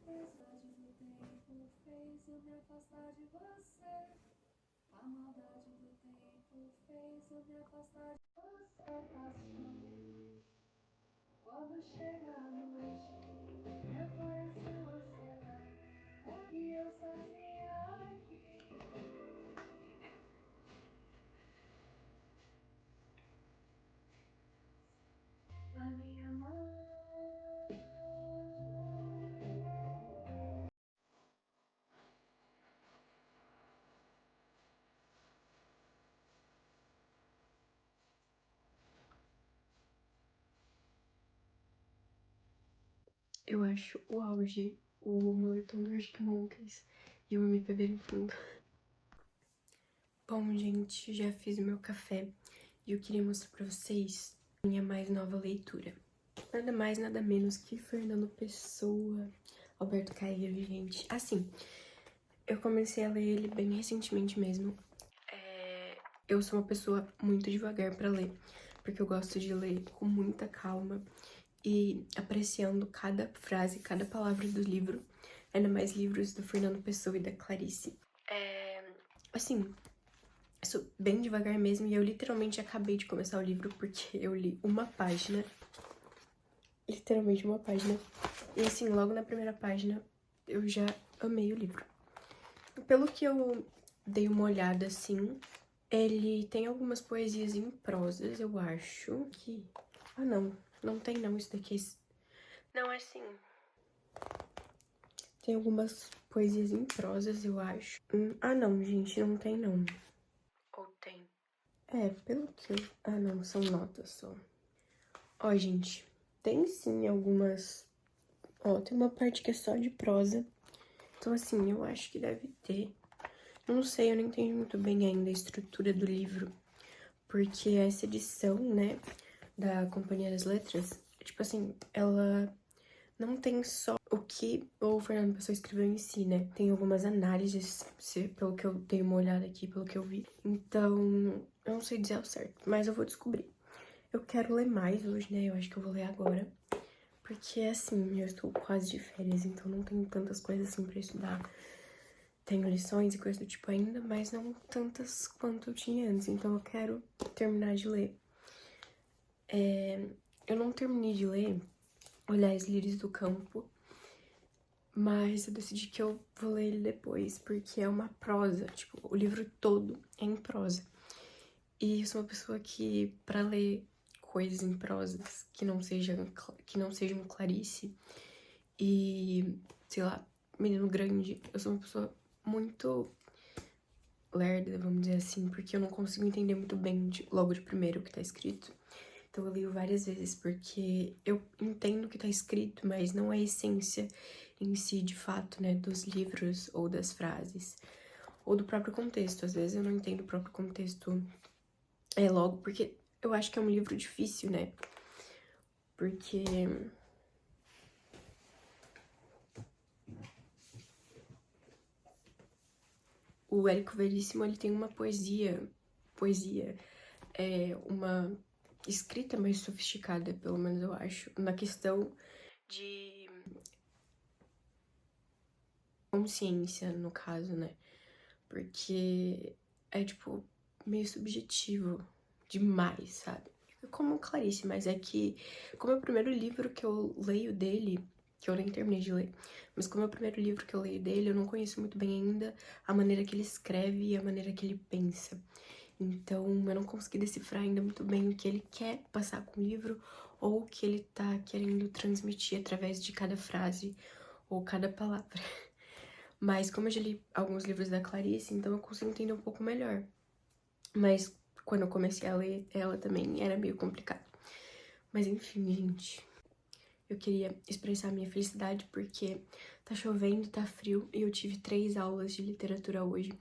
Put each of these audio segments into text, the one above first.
tempestade do tempo fez eu me afastar de você. A maldade do tempo fez eu me afastar de você. Passou. Quando chega a noite, reconhece você lá. E eu sozinha aqui. Na minha mão. Eu acho o auge, o Moletom do Arctic Monkeys e o MPB em fundo. Bom, gente, já fiz o meu café e eu queria mostrar pra vocês minha mais nova leitura. Nada mais, nada menos que Fernando Pessoa, Alberto Caeiro, gente. Assim, eu comecei a ler ele bem recentemente mesmo. Eu sou uma pessoa muito devagar pra ler, porque eu gosto de ler com muita calma e apreciando cada frase, cada palavra do livro. Ainda mais livros do Fernando Pessoa e da Clarice. Assim, sou bem devagar mesmo e eu literalmente acabei de começar o livro porque eu li uma página. Literalmente uma página. E assim, logo na primeira página eu já amei o livro. Pelo que eu dei uma olhada assim, ele tem algumas poesias em prosas, eu acho que... Ah, não tem não, isso daqui não, é assim... Tem algumas poesias em prosas, eu acho. Ah, não, gente, não tem não. Ou tem? É, pelo que eu... Ah, não, são notas só. Ó, gente, tem sim algumas... Ó, tem uma parte que é só de prosa. Então, assim, eu acho que deve ter. Não sei, eu não entendi muito bem ainda a estrutura do livro. Porque essa edição, né, da Companhia das Letras, tipo assim, ela não tem só o que o Fernando Pessoa escreveu em si, né? Tem algumas análises, pelo que eu dei uma olhada aqui, pelo que eu vi. Então, eu não sei dizer ao certo, mas eu vou descobrir. Eu quero ler mais hoje, né? Eu acho que eu vou ler agora. Porque, assim, eu estou quase de férias, então não tenho tantas coisas assim pra estudar. Tenho lições e coisas do tipo ainda, mas não tantas quanto eu tinha antes. Então eu quero terminar de ler. Eu não terminei de ler Olhares Lírios do Campo, mas eu decidi que eu vou ler ele depois, porque é uma prosa, tipo, o livro todo é em prosa. E eu sou uma pessoa que, pra ler coisas em prosas que não sejam Clarice e, sei lá, Menino Grande, eu sou uma pessoa muito lerda, vamos dizer assim, porque eu não consigo entender muito bem logo de primeiro o que tá escrito. Então eu leio várias vezes, porque eu entendo o que tá escrito, mas não a essência em si, de fato, né, dos livros ou das frases, ou do próprio contexto. Às vezes eu não entendo o próprio contexto logo, porque eu acho que é um livro difícil, né, porque... O Érico Veríssimo, ele tem uma poesia, uma escrita mais sofisticada, pelo menos eu acho, na questão de consciência, no caso, né? Porque é, tipo, meio subjetivo demais, sabe? Como Clarice, mas é que, como é o primeiro livro que eu leio dele, que eu nem terminei de ler, mas como é o primeiro livro que eu leio dele, eu não conheço muito bem ainda a maneira que ele escreve e a maneira que ele pensa. Então, eu não consegui decifrar ainda muito bem o que ele quer passar com o livro ou o que ele tá querendo transmitir através de cada frase ou cada palavra. Mas como eu já li alguns livros da Clarice, então eu consigo entender um pouco melhor. Mas quando eu comecei a ler ela também era meio complicado. Mas enfim, gente. Eu queria expressar minha felicidade porque tá chovendo, tá frio e eu tive 3 aulas de literatura hoje.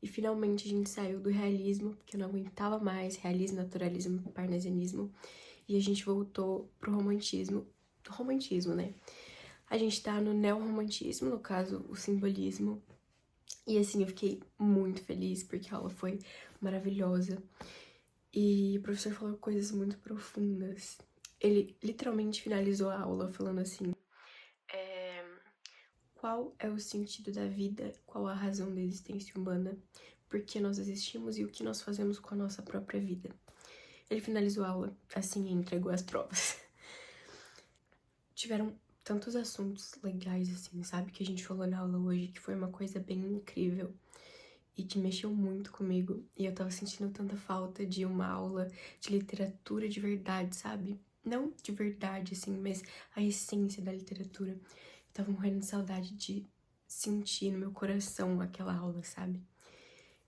E finalmente a gente saiu do realismo, porque eu não aguentava mais realismo, naturalismo, parnasianismo. E a gente voltou pro romantismo. Romantismo, né? A gente tá no neorromantismo, no caso, o simbolismo. E assim, eu fiquei muito feliz porque a aula foi maravilhosa. E o professor falou coisas muito profundas. Ele literalmente finalizou a aula falando assim: qual é o sentido da vida, qual a razão da existência humana, por que nós existimos e o que nós fazemos com a nossa própria vida. Ele finalizou a aula assim e entregou as provas. Tiveram tantos assuntos legais, assim, sabe? Que a gente falou na aula hoje, que foi uma coisa bem incrível e que mexeu muito comigo. E eu tava sentindo tanta falta de uma aula de literatura de verdade, sabe? Não de verdade, assim, mas a essência da literatura. Eu tava morrendo de saudade de sentir no meu coração aquela aula, sabe?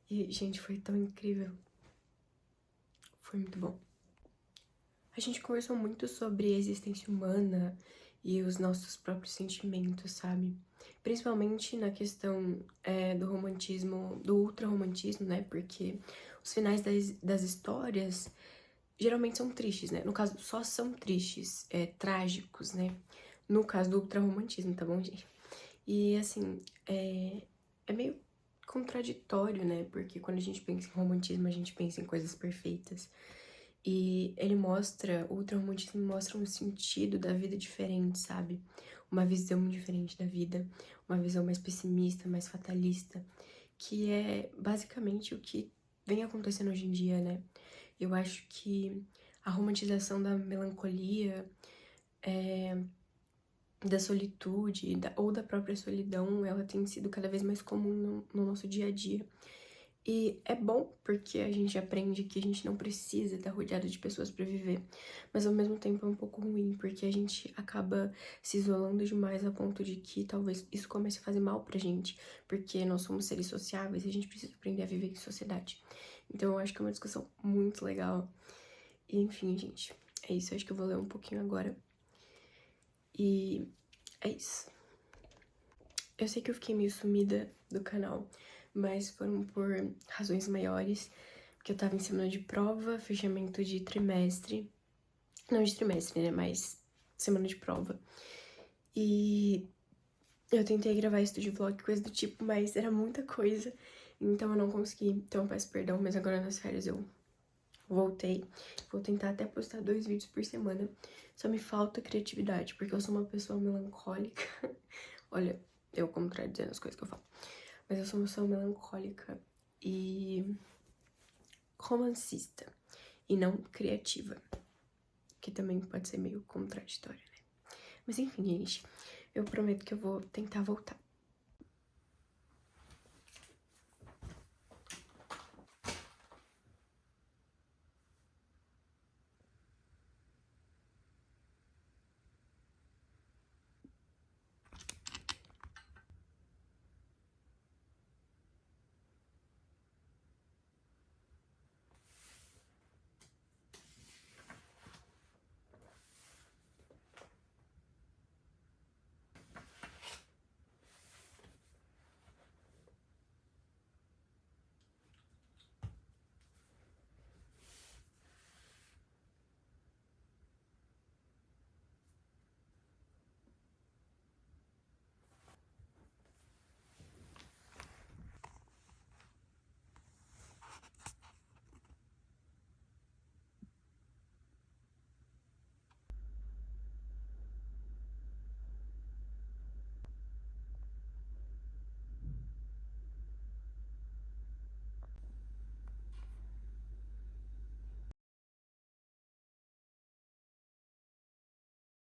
E, gente, foi tão incrível. Foi muito bom. A gente conversou muito sobre a existência humana e os nossos próprios sentimentos, sabe? Principalmente na questão do romantismo, do ultra-romantismo, né? Porque os finais das histórias geralmente são tristes, né? No caso, só são tristes, trágicos, né? No caso do ultra-romantismo, tá bom, gente? E, assim, é meio contraditório, né? Porque quando a gente pensa em romantismo, a gente pensa em coisas perfeitas. E ele mostra, o ultra-romantismo mostra um sentido da vida diferente, sabe? Uma visão diferente da vida, uma visão mais pessimista, mais fatalista, que é basicamente o que vem acontecendo hoje em dia, né? Eu acho que a romantização da melancolia, da solitude ou da própria solidão, ela tem sido cada vez mais comum no nosso dia a dia. E é bom porque a gente aprende que a gente não precisa estar rodeado de pessoas para viver, mas ao mesmo tempo é um pouco ruim porque a gente acaba se isolando demais a ponto de que talvez isso comece a fazer mal pra gente, porque nós somos seres sociáveis e a gente precisa aprender a viver em sociedade. Então eu acho que é uma discussão muito legal. E enfim, gente, é isso. Eu acho que eu vou ler um pouquinho agora. E é isso. Eu sei que eu fiquei meio sumida do canal, mas foram por razões maiores, porque eu tava em semana de prova, fechamento de trimestre. Não de trimestre, né? Mas semana de prova. E eu tentei gravar estúdio vlog, coisa do tipo, mas era muita coisa, então eu não consegui. Então eu peço perdão, mas agora nas férias eu voltei. Vou tentar até postar 2 vídeos por semana. Só me falta criatividade, porque eu sou uma pessoa melancólica. Olha, eu contradizendo as coisas que eu falo. Mas eu sou uma pessoa melancólica e romancista. E não criativa. Que também pode ser meio contraditório, né? Mas enfim, gente. Eu prometo que eu vou tentar voltar.